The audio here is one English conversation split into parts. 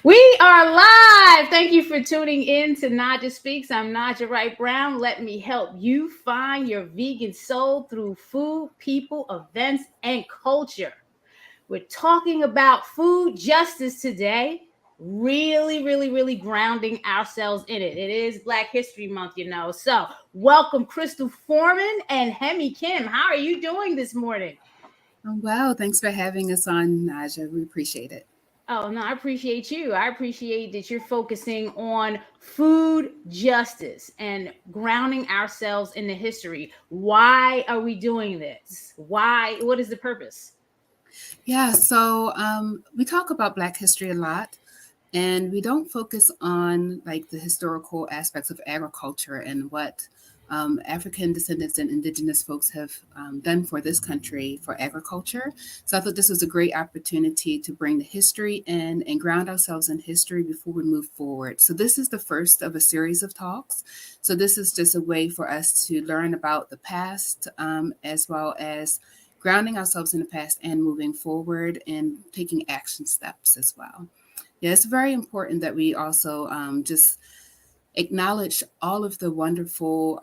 We are live. Thank you for tuning in to Naijha Speaks. I'm Naijha Wright Brown. Let me help you find your vegan soul through food, people, events, and culture. We're talking about food justice today. Really grounding ourselves in it. It is Black History Month, you know. So, welcome, Crystal Foreman and Hemi Kim. How are you doing this morning? Well, thanks for having us on, Naja. We appreciate it. Oh, no, I appreciate you. I appreciate that you're focusing on food justice and grounding ourselves in the history. Why are we doing this? Why? What is the purpose? Yeah, so we talk about Black history a lot, and we don't focus on like the historical aspects of agriculture and what African descendants and indigenous folks have done for this country for agriculture. So I thought this was a great opportunity to bring the history in and ground ourselves in history before we move forward. So this is the first of a series of talks. So this is just a way for us to learn about the past as well as grounding ourselves in the past and moving forward and taking action steps as well. Yeah, it's very important that we also just acknowledge all of the wonderful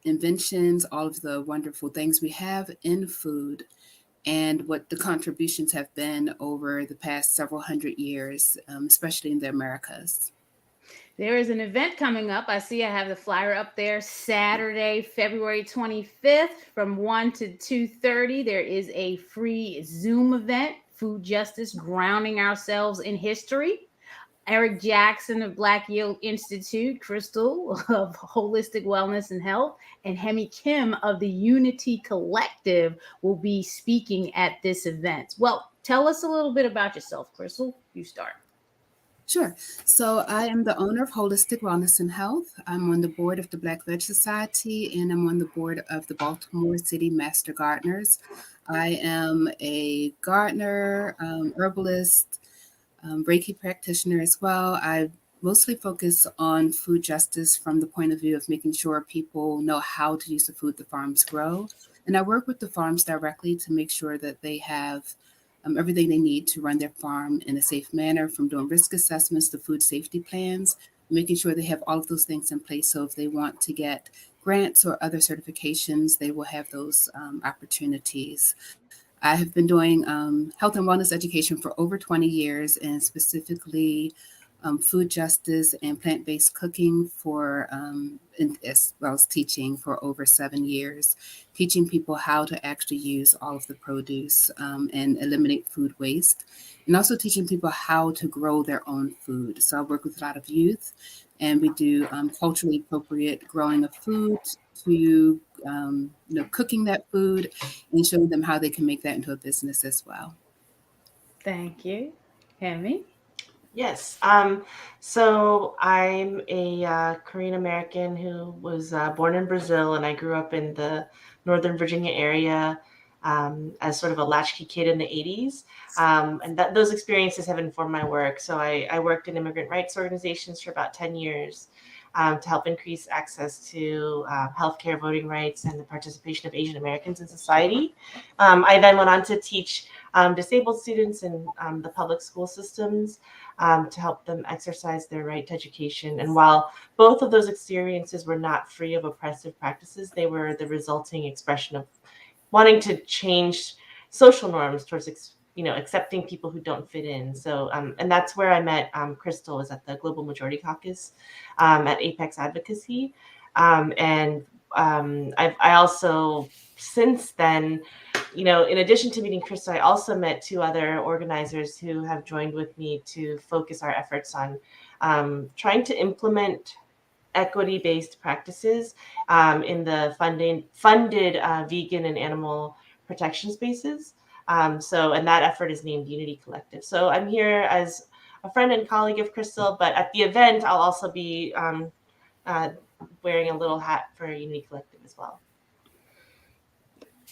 inventions, all of the wonderful things we have in food, and what the contributions have been over the past several hundred years, especially in the Americas. There is an event coming up. I see I have the flyer up there. Saturday, February 25th from 1 to 2:30. There is a free Zoom event, Food Justice Grounding Ourselves in History. Eric Jackson of Black Yield Institute, Crystal of Holistic Wellness and Health, and Hemi Kim of the Unity Collective will be speaking at this event. Well, tell us a little bit about yourself, Crystal. You start. Sure. So I am the owner of Holistic Wellness and Health. I'm on the board of the Black Veg Society, and I'm on the board of the Baltimore City Master Gardeners. I am a gardener, herbalist, Reiki practitioner as well. I mostly focus on food justice from the point of view of making sure people know how to use the food the farms grow. And I work with the farms directly to make sure that they have everything they need to run their farm in a safe manner, from doing risk assessments to food safety plans, making sure they have all of those things in place. So if they want to get grants or other certifications, they will have those opportunities. I have been doing health and wellness education for over 20 years, and specifically food justice and plant based cooking as well as teaching for over 7 years, teaching people how to actually use all of the produce and eliminate food waste, and also teaching people how to grow their own food. So I work with a lot of youth, and we do culturally appropriate growing of food to cooking that food and showing them how they can make that into a business as well. Thank you. Hemi? Yes. So I'm a Korean American who was born in Brazil, and I grew up in the Northern Virginia area as sort of a latchkey kid in the 80s. And those experiences have informed my work. So I worked in immigrant rights organizations for about 10 years to help increase access to healthcare, voting rights, and the participation of Asian Americans in society. I then went on to teach disabled students in the public school systems to help them exercise their right to education. And while both of those experiences were not free of oppressive practices, they were the resulting expression of wanting to change social norms towards accepting people who don't fit in. So and that's where I met Crystal, was at the Global Majority Caucus at Apex Advocacy. And I also, since then, in addition to meeting Crystal, I also met two other organizers who have joined with me to focus our efforts on trying to implement equity-based practices in the funded vegan and animal protection spaces. And that effort is named Unity Collective. So I'm here as a friend and colleague of Crystal, but at the event, I'll also be uh, wearing a little hat for Unity Collective as well.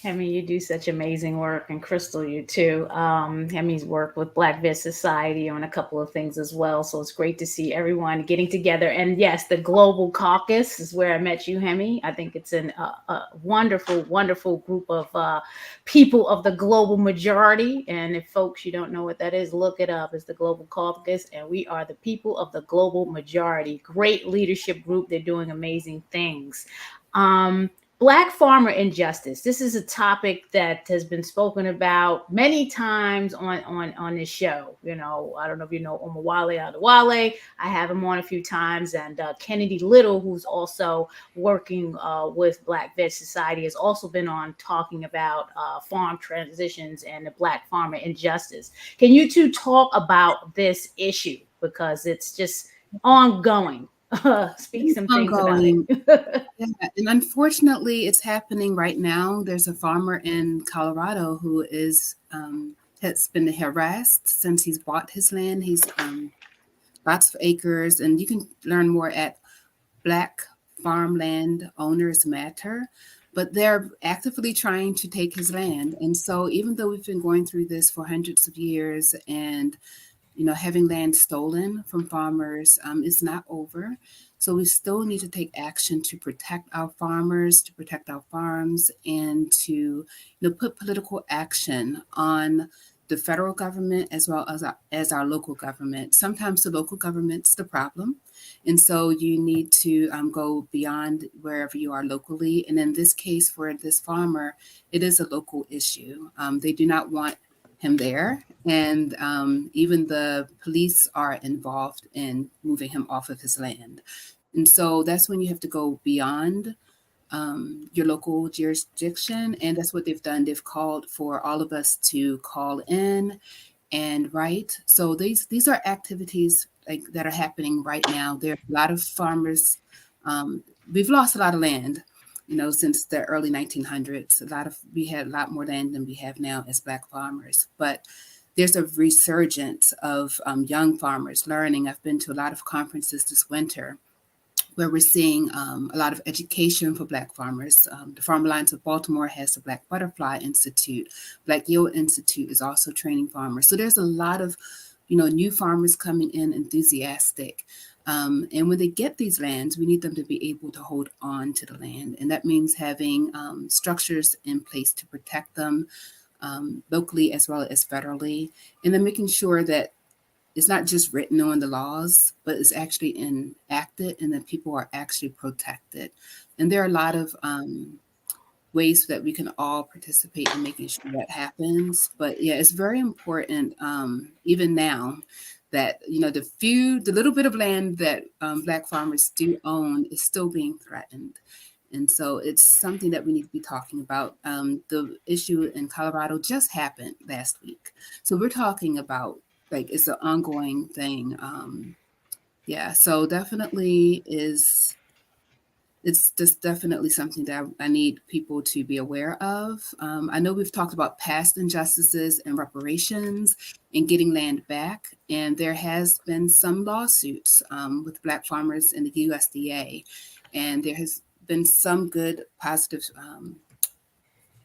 Hemi, you do such amazing work, and Crystal, you too. Hemi's worked with Black Vet Society on a couple of things as well, so it's great to see everyone getting together. And yes, the Global Caucus is where I met you, Hemi. I think it's a wonderful, wonderful group of people of the global majority. And if folks you don't know what that is, look it up. It's the Global Caucus, and we are the people of the global majority. Great leadership group. They're doing amazing things. Um, Black farmer injustice. This is a topic that has been spoken about many times on this show. You know, I don't know if you know Omawale Adewale. I have him on a few times, and Kennedy Little, who's also working with Black Vet Society, has also been on talking about farm transitions and the Black farmer injustice. Can you two talk about this issue, because it's just ongoing? Speak It's some things about ongoing. it. Yeah, and unfortunately, it's happening right now. There's a farmer in Colorado who has been harassed since he's bought his land. He's lots of acres, and you can learn more at Black Farmland Owners Matter. But they're actively trying to take his land, and so even though we've been going through this for hundreds of years, and having land stolen from farmers is not over. So we still need to take action to protect our farmers, to protect our farms, and to put political action on the federal government as well as our local government. Sometimes the local government's the problem. And so you need to go beyond wherever you are locally. And in this case, for this farmer, it is a local issue. They do not want him there. And even the police are involved in moving him off of his land. And so that's when you have to go beyond your local jurisdiction. And that's what they've done. They've called for all of us to call in and write. So these are activities like that are happening right now. There are a lot of farmers. We've lost a lot of land, since the early 1900s. We had a lot more land than we have now as Black farmers. But there's a resurgence of young farmers learning. I've been to a lot of conferences this winter where we're seeing a lot of education for Black farmers. The Farm Alliance of Baltimore has the Black Butterfly Institute. Black Yield Institute is also training farmers. So there's a lot of, new farmers coming in enthusiastic. And when they get these lands, we need them to be able to hold on to the land. And that means having structures in place to protect them locally as well as federally. And then making sure that it's not just written on the laws, but it's actually enacted and that people are actually protected. And there are a lot of ways that we can all participate in making sure that happens. But yeah, it's very important, even now, that the little bit of land that Black farmers do own is still being threatened. And so it's something that we need to be talking about. The issue in Colorado just happened last week. So we're talking about, like, it's an ongoing thing. Yeah, so it's just definitely something that I need people to be aware of. I know we've talked about past injustices and reparations and getting land back, and there has been some lawsuits with Black farmers in the USDA, and there has been some good positive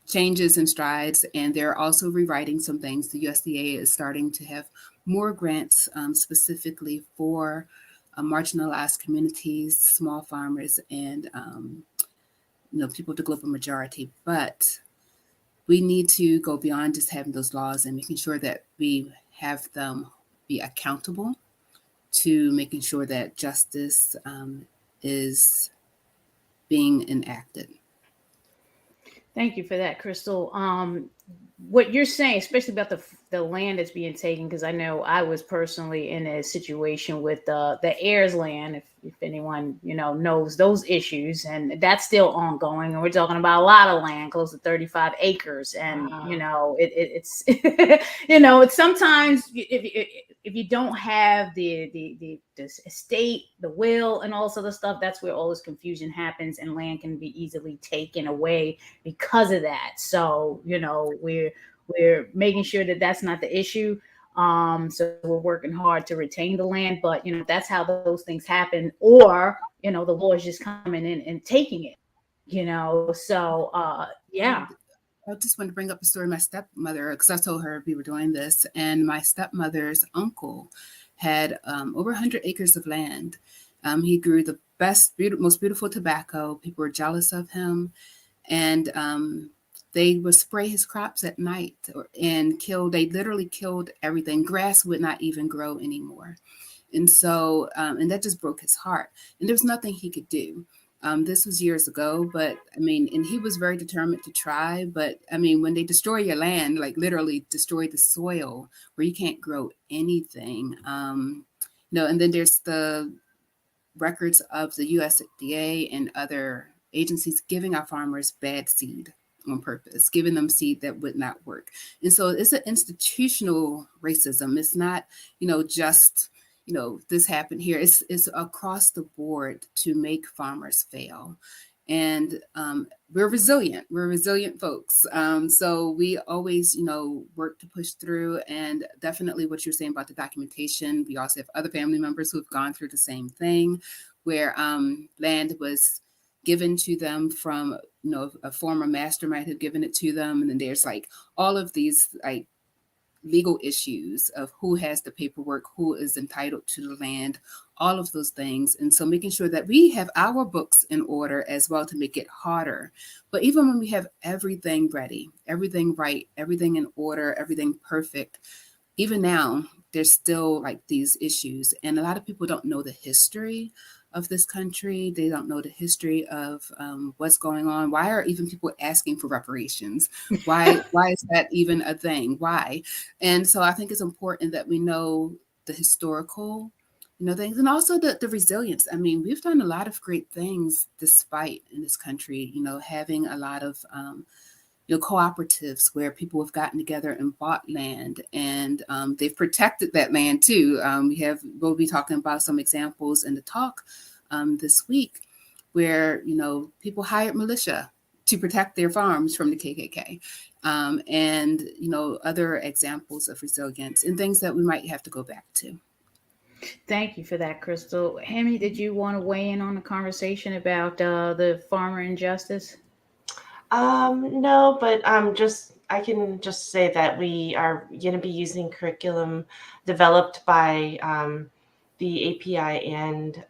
changes and strides, and they're also rewriting some things. The USDA is starting to have more grants specifically for marginalized communities, small farmers, and people of the global majority. But we need to go beyond just having those laws and making sure that we have them be accountable to making sure that justice is being enacted. Thank you for that, Crystal. What you're saying, especially about the land that's being taken, because I know I was personally in a situation with the heirs land. If anyone knows those issues, and that's still ongoing, and we're talking about a lot of land, close to 35 acres, and it's it's sometimes if you don't have the estate, the will, and all this other stuff, that's where all this confusion happens, and land can be easily taken away because of that. So we're making sure that that's not the issue. So we're working hard to retain the land, but that's how those things happen, or the law is just coming in and taking it. So yeah. I just want to bring up a story of my stepmother, because I told her we were doing this, and my stepmother's uncle had over 100 acres of land. He grew the most beautiful tobacco. People were jealous of him, and they would spray his crops at night and kill. They literally killed everything. Grass would not even grow anymore. And so, and that just broke his heart. And there was nothing he could do. This was years ago, but I mean, and he was very determined to try. But I mean, when they destroy your land, like literally destroy the soil where you can't grow anything, and then there's the records of the USDA and other agencies giving our farmers bad seed on purpose, giving them seed that would not work. And so it's an institutional racism. It's not, just, this happened here. It's across the board to make farmers fail. And we're resilient. We're resilient folks. So we always, work to push through. And definitely what you're saying about the documentation. We also have other family members who have gone through the same thing, where land was given to them from, a former master might have given it to them. And then there's like all of these like legal issues of who has the paperwork, who is entitled to the land, all of those things. And so making sure that we have our books in order as well to make it harder. But even when we have everything ready, everything right, everything in order, everything perfect, even now, there's still like these issues. And a lot of people don't know the history of this country. They don't know the history of what's going on. Why are even people asking for reparations? Why is that even a thing? Why? And so I think it's important that we know the historical, things, and also the resilience. I mean, we've done a lot of great things despite in this country, having a lot of cooperatives where people have gotten together and bought land, and they've protected that land too. We'll be talking about some examples in the talk this week where, people hired militia to protect their farms from the KKK, and, other examples of resilience and things that we might have to go back to. Thank you for that, Crystal. Hemi, did you want to weigh in on the conversation about the farmer injustice? No, but just I can just say that we are going to be using curriculum developed by the API and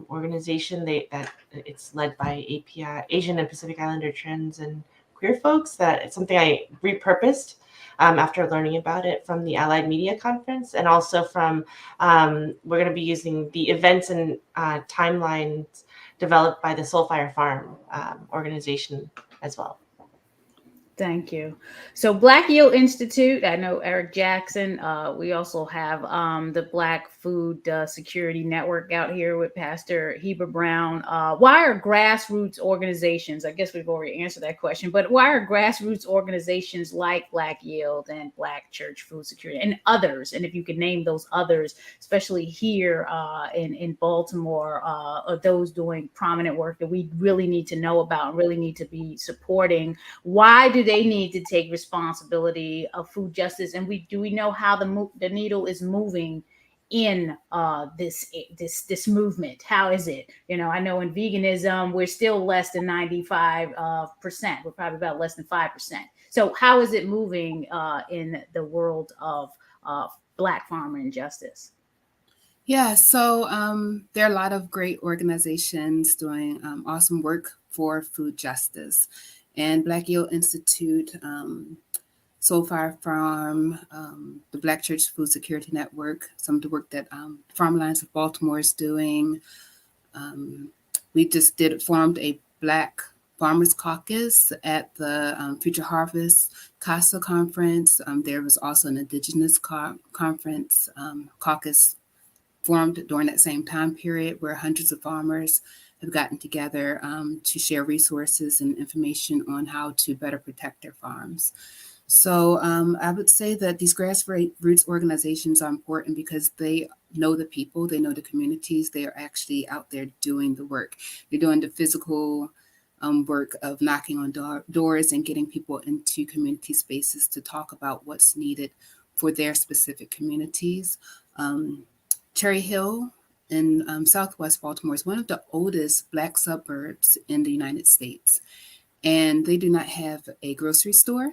organization. That it's led by API, Asian and Pacific Islander Trans and Queer folks. That it's something I repurposed after learning about it from the Allied Media Conference, and also from we're going to be using the events and timelines developed by the Soulfire Farm organization as well. Thank you. So Black Yield Institute, I know Eric Jackson. We also have the Black Food Security Network out here with Pastor Heber Brown. Why are grassroots organizations, I guess we've already answered that question, but why are grassroots organizations like Black Yield and Black Church Food Security and others, and if you could name those others, especially here in Baltimore, are those doing prominent work that we really need to know about and really need to be supporting? Why do they need to take responsibility of food justice? And do we know how the needle is moving in this movement? How is it? I know in veganism we're still less than 95%. We're probably about less than 5%. So how is it moving in the world of Black farmer injustice? Yeah, so there are a lot of great organizations doing awesome work for food justice. And Black Yield Institute, Soulfire Farm, the Black Church Food Security Network, some of the work that Farm Alliance of Baltimore is doing. We just formed a Black Farmers Caucus at the Future Harvest CASA conference. There was also an Indigenous conference caucus formed during that same time period, where hundreds of farmers have gotten together to share resources and information on how to better protect their farms. So I would say that these grassroots organizations are important because they know the people, they know the communities, they are actually out there doing the work. They're doing the physical work of knocking on doors and getting people into community spaces to talk about what's needed for their specific communities. Cherry Hill in Southwest Baltimore is one of the oldest Black suburbs in the United States. and they do not have a grocery store.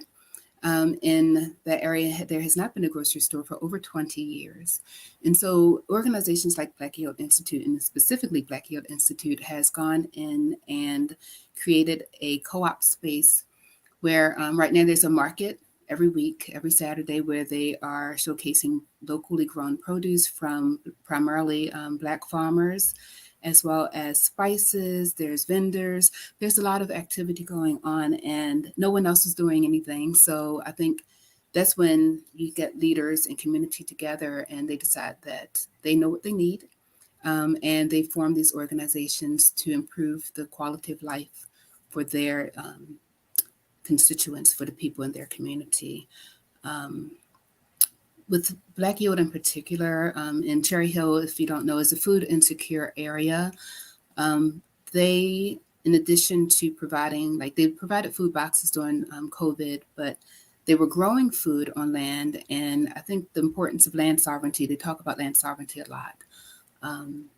In that area, there has not been a grocery store for over 20 years. And so organizations like Black Yield Institute, and specifically Black Yield Institute, has gone in and created a co-op space where right now there's a market every week, every Saturday, where they are showcasing locally grown produce from primarily Black farmers, as well as spices. There's vendors. There's a lot of activity going on, and no one else is doing anything. So I think that's when you get leaders and community together, and they decide that they know what they need, and they form these organizations to improve the quality of life for their constituents, for the people in their community. Um, with Black Yield in particular, in Cherry Hill, if you don't know, is a food insecure area. They, in addition to providing, like they provided food boxes during COVID, but they were growing food on land. And I think the importance of land sovereignty, they talk about land sovereignty a lot, um,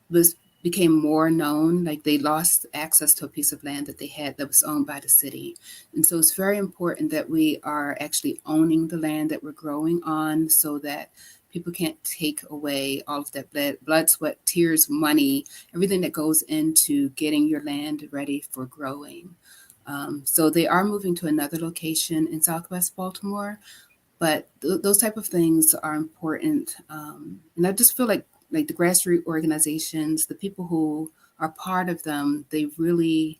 was became more known. Like they lost access to a piece of land that they had that was owned by the city. And so it's very important that we are actually owning the land that we're growing on, so that people can't take away all of that blood, sweat, tears, money, everything that goes into getting your land ready for growing. So they are moving to another location in Southwest Baltimore, but those type of things are important. And I just feel like the grassroots organizations, the people who are part of them, they really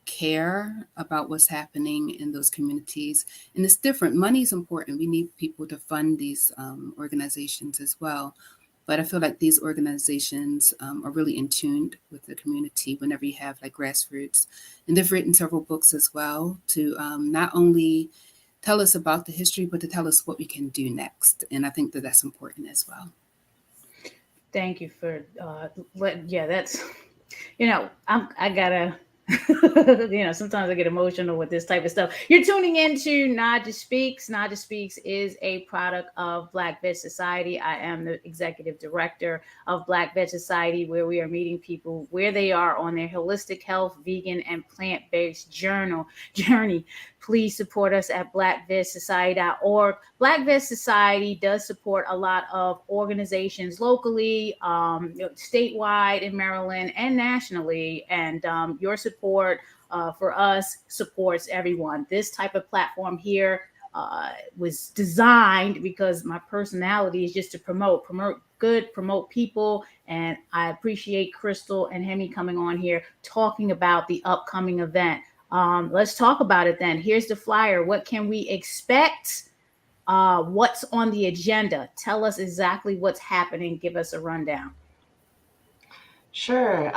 care about what's happening in those communities. And it's different. Money is important. We need people to fund these organizations as well. But I feel like these organizations are really in tune with the community whenever you have like grassroots. And they've written several books as well to not only tell us about the history, but to tell us what we can do next. And I think that that's important as well. Thank you for yeah, that's I gotta sometimes I get emotional with this type of stuff. You're tuning into Naijha Speaks. Naijha Speaks is a product of Black Veg Society. I am the executive director of Black Veg Society, where we are meeting people where they are on their holistic health, vegan, and plant-based journey. Please support us at blackvegsociety.org. Black Veg Society does support a lot of organizations locally, statewide in Maryland, and nationally. And your support for us supports everyone. This type of platform here was designed because my personality is just to promote good, promote people. And I appreciate Crystal and Hemi coming on here talking about the upcoming event. Let's talk about it then. Here's the flyer. What can we expect? What's on the agenda? Tell us exactly what's happening. Give us a rundown. Sure.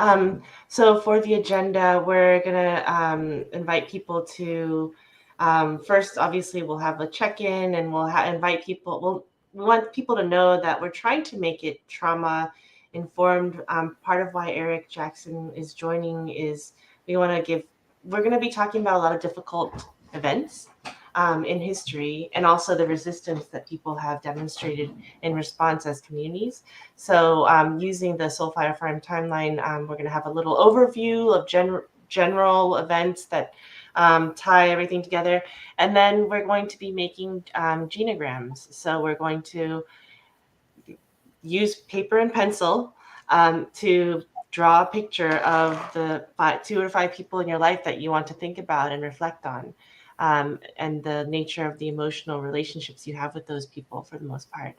So for the agenda, we're going to invite people to first, obviously, we'll have a check-in, and we'll invite people. We want people to know that we're trying to make it trauma informed. Part of why Eric Jackson is joining is we're going to be talking about a lot of difficult events in history, and also the resistance that people have demonstrated in response as communities. So using the Soul Fire Farm timeline, we're going to have a little overview of general events that tie everything together. And then we're going to be making genograms. So we're going to use paper and pencil to draw a picture of the 2 or 5 people in your life that you want to think about and reflect on. And the nature of the emotional relationships you have with those people for the most part.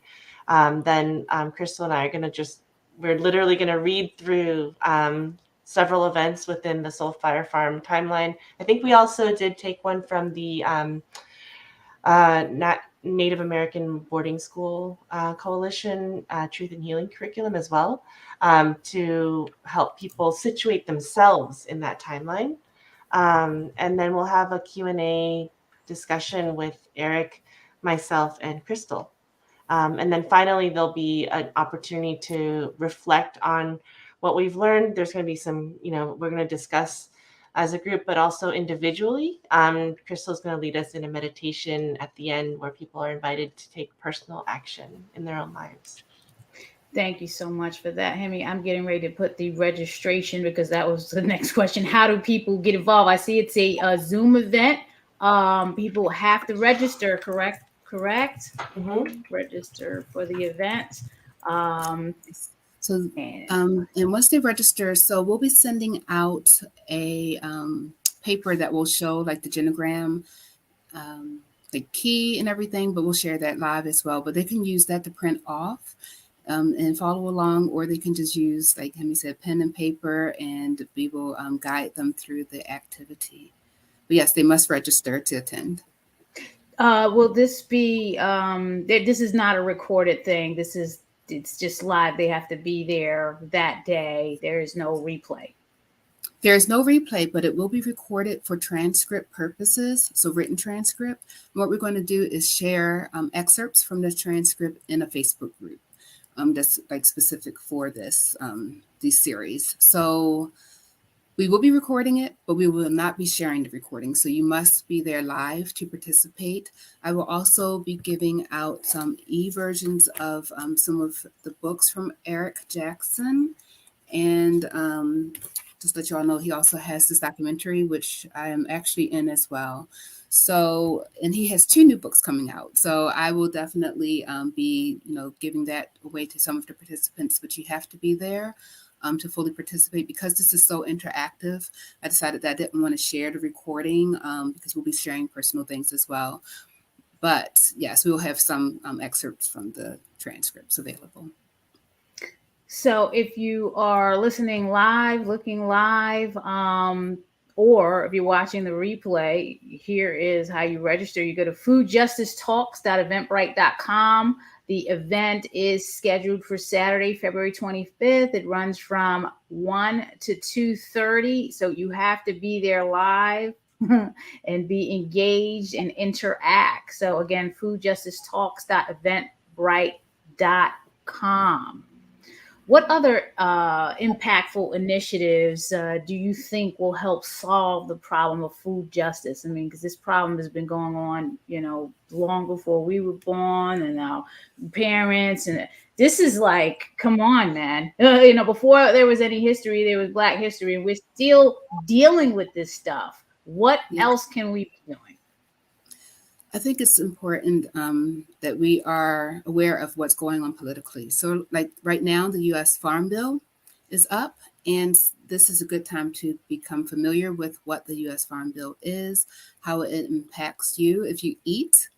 Then Crystal and I are we're literally going to read through several events within the Soul Fire Farm timeline. I think we also did take one from the Native American Boarding School Coalition Truth and Healing curriculum as well, to help people situate themselves in that timeline. And then we'll have a Q&A discussion with Eric, myself, and Crystal. And then finally, there'll be an opportunity to reflect on what we've learned. There's going to be some, we're going to discuss as a group, but also individually. Crystal's going to lead us in a meditation at the end where people are invited to take personal action in their own lives. Thank you so much for that, Hemi. I'm getting ready to put the registration because that was the next question. How do people get involved? I see it's a Zoom event. People have to register, correct? Correct? Hmm. Register for the event. Um, So, and and once they register, so we'll be sending out a paper that will show like the genogram, the key and everything, but we'll share that live as well. But they can use that to print off and follow along, or they can just use, like Hemi said, pen and paper, and we will guide them through the activity. But yes, they must register to attend. will this be this is not a recorded thing. It's just live. They have to be there that day. There is no replay. There is no replay, but it will be recorded for transcript purposes, so written transcript. And what we're going to do is share excerpts from the transcript in a Facebook group that's like specific for this series. So we will be recording it, but we will not be sharing the recording. So you must be there live to participate. I will also be giving out some e-versions of some of the books from Eric Jackson. And just let you all know, he also has this documentary, which I am actually in as well. So, and he has 2 new books coming out. So I will definitely be, giving that away to some of the participants, but you have to be there to fully participate. Because this is so interactive, I decided that I didn't want to share the recording because we'll be sharing personal things as well. But yes, we will have some excerpts from the transcripts available. So if you are listening live, looking live, or if you're watching the replay, here is how you register. You go to foodjusticetalks.eventbrite.com. The event is scheduled for Saturday, February 25th. It runs from 1 to 2:30. So you have to be there live and be engaged and interact. So again, foodjusticetalks.eventbrite.com. What other impactful initiatives do you think will help solve the problem of food justice? I mean, because this problem has been going on, long before we were born, and our parents, and this is like, come on, man. Before there was any history, there was Black history, and we're still dealing with this stuff. What Yeah. else can we be doing? I think it's important that we are aware of what's going on politically. So, like right now, the U.S. Farm Bill is up, and this is a good time to become familiar with what the U.S. Farm Bill is, how it impacts you. If you eat,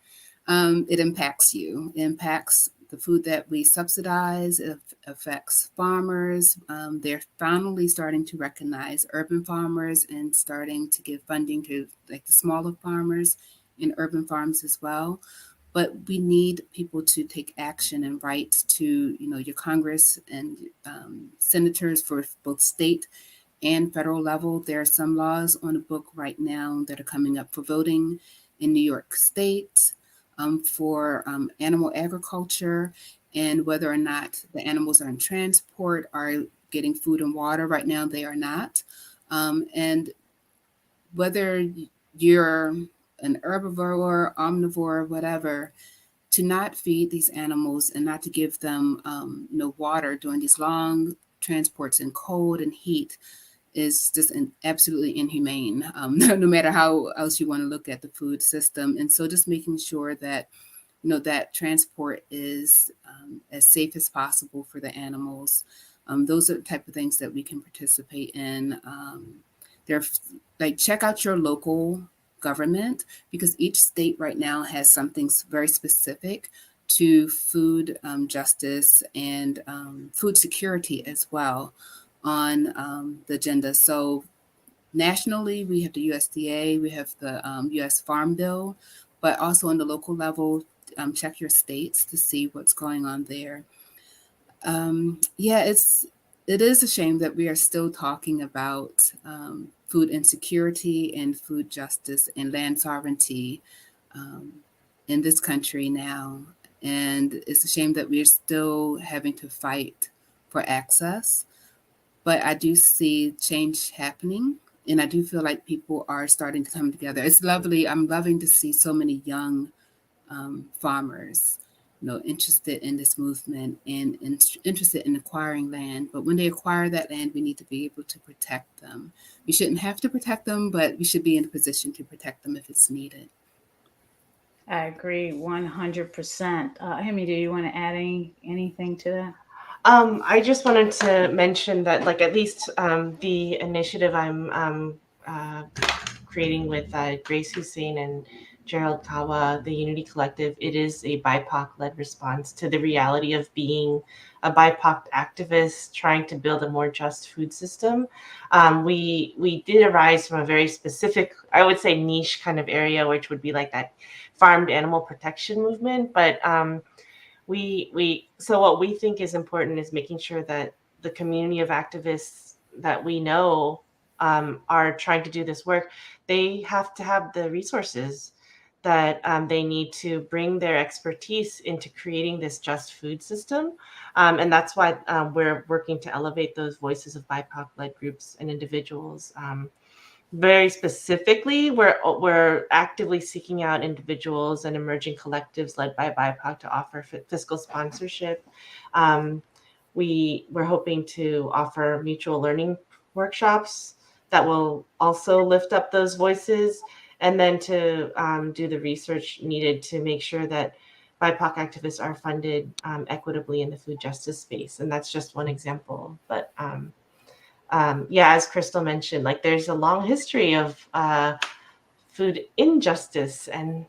it impacts you. It impacts the food that we subsidize. It affects farmers. They're finally starting to recognize urban farmers and starting to give funding to like the smaller farmers in urban farms as well. But we need people to take action and write to, your Congress and senators for both state and federal level. There are some laws on the book right now that are coming up for voting in New York State for animal agriculture, and whether or not the animals are in transport are getting food and water. Right now, they are not. And whether you're an herbivore, omnivore, whatever, to not feed these animals and not to give them water during these long transports in cold and heat is just absolutely inhumane, no matter how else you want to look at the food system. And so just making sure that, that transport is as safe as possible for the animals. Those are the type of things that we can participate in. They're like, check out your local government, because each state right now has something very specific to food justice and food security as well on the agenda. So nationally, we have the USDA, we have the US Farm Bill, but also on the local level, check your states to see what's going on there. It is a shame that we are still talking about food insecurity and food justice and land sovereignty in this country now. And it's a shame that we're still having to fight for access. But I do see change happening, and I do feel like people are starting to come together. It's lovely. I'm loving to see so many young farmers interested in this movement and interested in acquiring land. But when they acquire that land, we need to be able to protect them. We shouldn't have to protect them, but we should be in a position to protect them if it's needed. I agree 100%. Hemi, do you want to add anything to that? I just wanted to mention that, like, at least the initiative I'm creating with Grace Hussein and Gerald Kawa, the Unity Collective, it is a BIPOC-led response to the reality of being a BIPOC activist trying to build a more just food system. We did arise from a very specific, I would say, niche kind of area, which would be like that farmed animal protection movement. But so what we think is important is making sure that the community of activists that we know are trying to do this work, they have to have the resources that they need to bring their expertise into creating this just food system. And that's why we're working to elevate those voices of BIPOC-led groups and individuals. Very specifically, we're actively seeking out individuals and emerging collectives led by BIPOC to offer fiscal sponsorship. We're hoping to offer mutual learning workshops that will also lift up those voices, and then to do the research needed to make sure that BIPOC activists are funded equitably in the food justice space. And that's just one example. But yeah, as Crystal mentioned, like, there's a long history of food injustice, and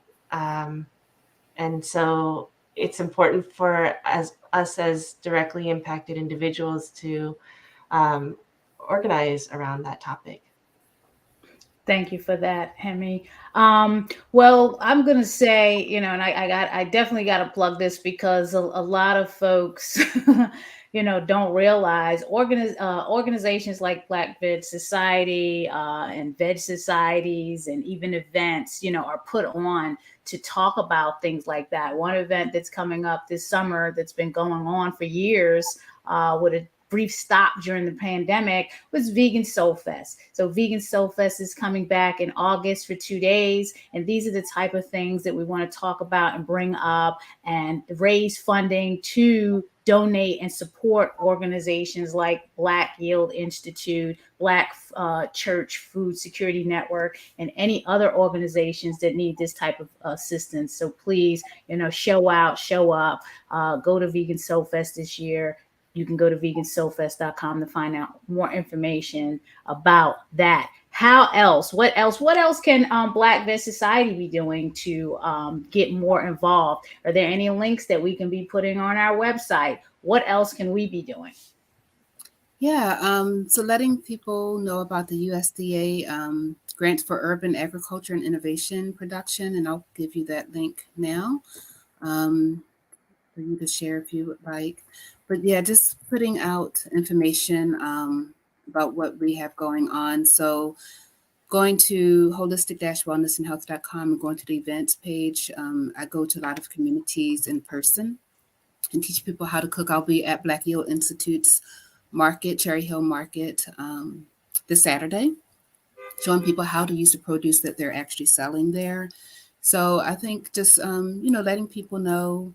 so it's important for us as directly impacted individuals to organize around that topic. Thank you for that, Hemi. Well, I'm gonna say, and I definitely got to plug this because a lot of folks, don't realize organizations like Black Veg Society and Veg Societies and even events, are put on to talk about things like that. One event that's coming up this summer that's been going on for years with a brief stop during the pandemic was Vegan Soul Fest. So Vegan Soul Fest is coming back in August for 2 days. And these are the type of things that we want to talk about and bring up and raise funding to donate and support organizations like Black Yield Institute, Black Church Food Security Network, and any other organizations that need this type of assistance. So please, show out, show up, go to Vegan Soul Fest this year. You can go to vegansoulfest.com to find out more information about that. What else can Black Veg Society be doing to get more involved? Are there any links that we can be putting on our website? What else can we be doing? Yeah, so letting people know about the USDA grants for urban agriculture and innovation production, and I'll give you that link now for you to share if you would like. But yeah, just putting out information about what we have going on. So going to holistic-wellnessandhealth.com and going to the events page, I go to a lot of communities in person and teach people how to cook. I'll be at Black Yield Institute's market, Cherry Hill Market, this Saturday, showing people how to use the produce that they're actually selling there. So I think just, letting people know,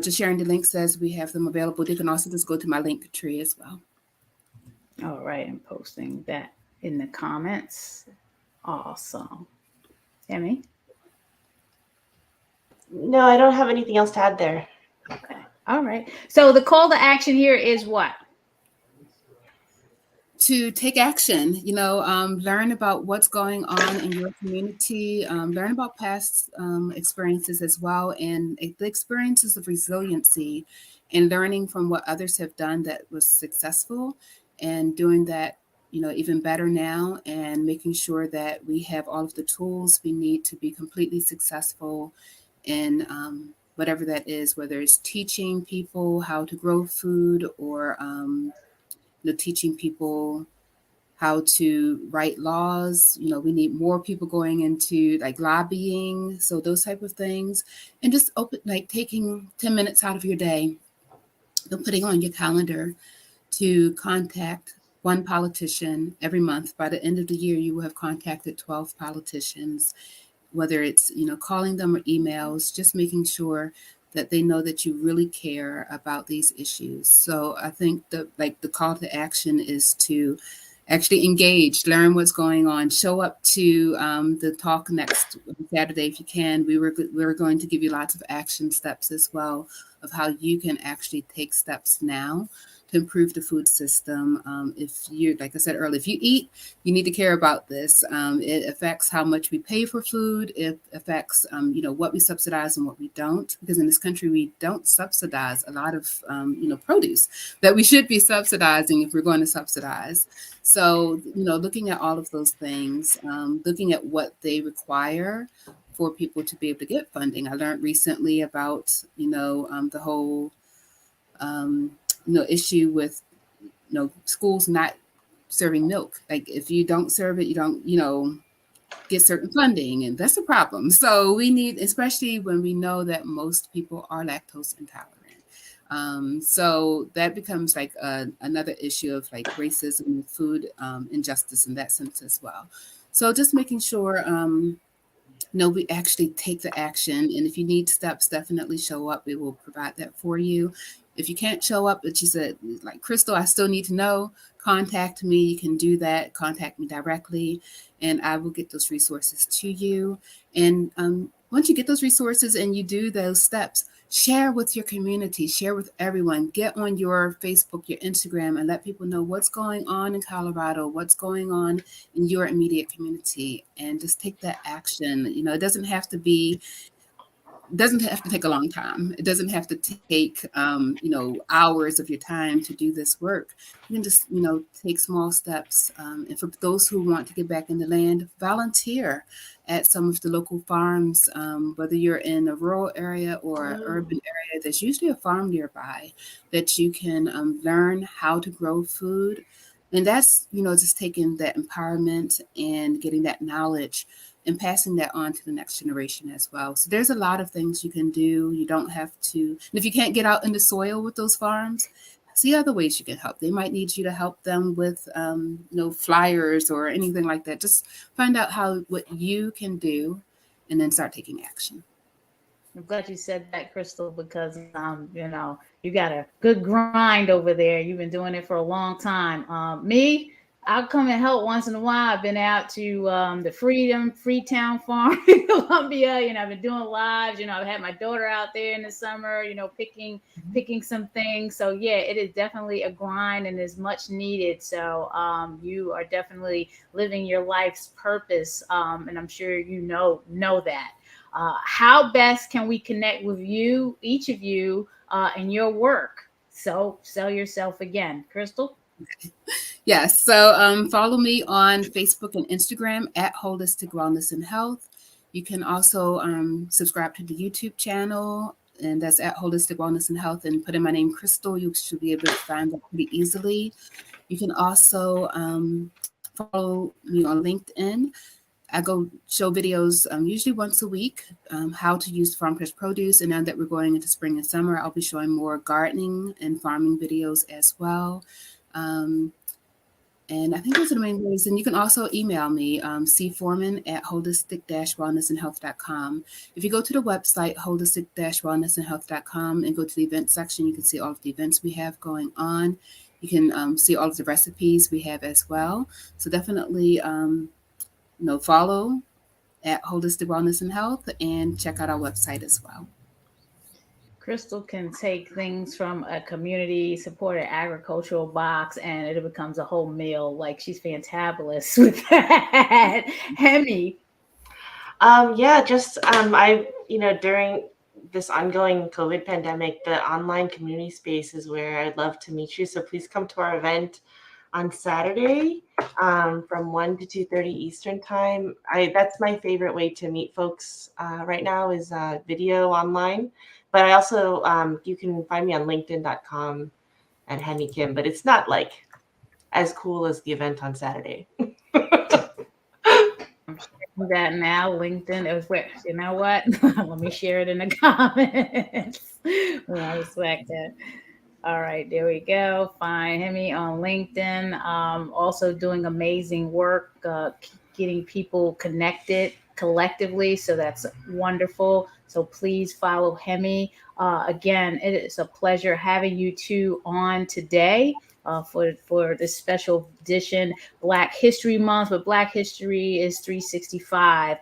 just sharing the links as we have them available. They can also just go to my link tree as well. All right, I'm posting that in the comments. Awesome. Emmy? No, I don't have anything else to add there. Okay. All right. So the call to action here is what? To take action, learn about what's going on in your community, learn about past experiences as well, and the experiences of resiliency and learning from what others have done that was successful and doing that, even better now, and making sure that we have all of the tools we need to be completely successful in whatever that is, whether it's teaching people how to grow food or teaching people how to write laws. We need more people going into like lobbying. So those type of things. And just taking 10 minutes out of your day and putting on your calendar to contact one politician every month. By the end of the year, you will have contacted 12 politicians whether it's, calling them or emails, just making sure that they know that you really care about these issues. So I think the call to action is to actually engage, learn what's going on, show up to the talk next Saturday if you can. We're going to give you lots of action steps as well of how you can actually take steps now to improve the food system. If you, like I said earlier, if you eat, you need to care about this. It affects how much we pay for food. It affects, what we subsidize and what we don't. Because in this country, we don't subsidize a lot of, produce that we should be subsidizing if we're going to subsidize. So, looking at all of those things, looking at what they require for people to be able to get funding. I learned recently about, the whole, issue with, schools not serving milk. Like if you don't serve it, you don't, get certain funding, and that's a problem. So we need, especially when we know that most people are lactose intolerant. So that becomes like another issue of like racism, food injustice in that sense as well. So just making sure, we actually take the action. And if you need steps, definitely show up. We will provide that for you. If you can't show up, but you said, like, Crystal, I still need to know, contact me. You can do that. Contact me directly, and I will get those resources to you. And once you get those resources and you do those steps, share with your community, share with everyone, get on your Facebook, your Instagram, and let people know what's going on in Colorado, what's going on in your immediate community, and just take that action. It doesn't have to take a long time. It doesn't have to take, hours of your time to do this work. You can just, take small steps. And for those who want to get back in the land, volunteer at some of the local farms, whether you're in a rural area or an urban area, there's usually a farm nearby that you can learn how to grow food. And that's, just taking that empowerment and getting that knowledge and passing that on to the next generation as well. So there's a lot of things you can do. You don't have to, and if you can't get out in the soil with those farms, see other ways you can help. They might need you to help them with, flyers or anything like that. Just find out what you can do and then start taking action. I'm glad you said that, Crystal, because you got a good grind over there. You've been doing it for a long time. Me, I'll come and help once in a while. I've been out to the Freetown Farm in Columbia. I've been doing lives. I've had my daughter out there in the summer. Picking some things. So yeah, it is definitely a grind and is much needed. So you are definitely living your life's purpose, and I'm sure you know that. How best can we connect with you, each of you, in your work? So sell yourself again, Crystal. Yes. So follow me on Facebook and Instagram at Holistic Wellness and Health. You can also subscribe to the YouTube channel, and that's at Holistic Wellness and Health, and put in my name, Crystal. You should be able to find that pretty easily. You can also follow me on LinkedIn. I go show videos usually once a week, how to use farm fresh produce. And now that we're going into spring and summer, I'll be showing more gardening and farming videos as well. And I think those are the main ways. And you can also email me, cforeman@holistic-wellnessandhealth.com. If you go to the website, holistic-wellnessandhealth.com, and go to the event section, you can see all of the events we have going on. You can see all of the recipes we have as well. So definitely, follow at Holistic Wellness and Health, and check out our website as well. Crystal can take things from a community supported agricultural box and it becomes a whole meal. Like, she's fantabulous with that. Hemi. During this ongoing COVID pandemic, the online community space is where I'd love to meet you. So please come to our event on Saturday from 1 to 2:30 Eastern time. That's my favorite way to meet folks right now is video online. But I also, you can find me on LinkedIn.com at Hemi Kim, but it's not like as cool as the event on Saturday. That now LinkedIn is where, you know what? Let me share it in the comments. Well, I respect that. All right, there we go. Find Hemi on LinkedIn. Also doing amazing work, getting people connected collectively. So that's wonderful. So please follow Hemi. Again, it is a pleasure having you two on today. For this special edition, Black History Month, but Black History is 365.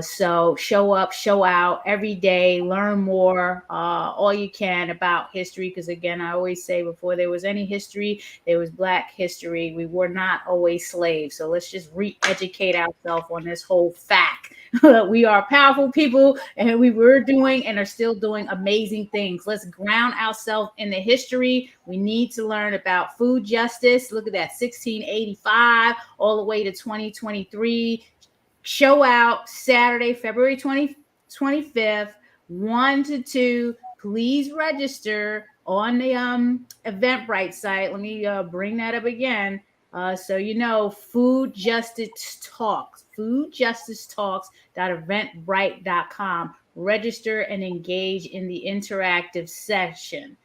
So show up, show out every day, learn more, all you can about history. Because again, I always say before there was any history, there was Black history. We were not always slaves. So let's just re-educate ourselves on this whole fact. We are powerful people, and we were doing and are still doing amazing things. Let's ground ourselves in the history. We need to learn about food justice. Look at that, 1685 all the way to 2023. Show out Saturday, February 25th, 1 to 2. Please register on the Eventbrite site. Let me bring that up again. So you know, Food Justice Talks, foodjusticetalks.eventbrite.com. Register and engage in the interactive session.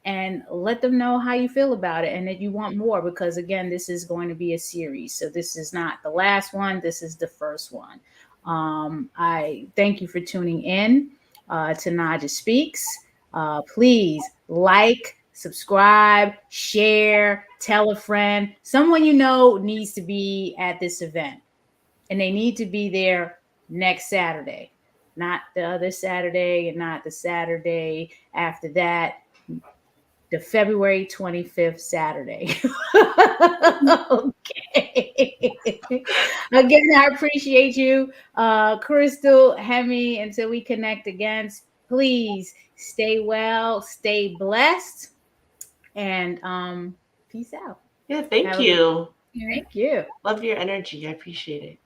And let them know how you feel about it and that you want more, because again, this is going to be a series. So this is not the last one. This is the first one. I thank you for tuning in to Naijha Speaks. Please like, subscribe, share, tell a friend. Someone you know needs to be at this event, and they need to be there next Saturday, not the other Saturday and not the Saturday after that. The February 25th Saturday. Okay. Again, I appreciate you, Crystal, Hemi. Until we connect again, please stay well, stay blessed, and peace out. Yeah, thank you. Thank you. Love your energy. I appreciate it.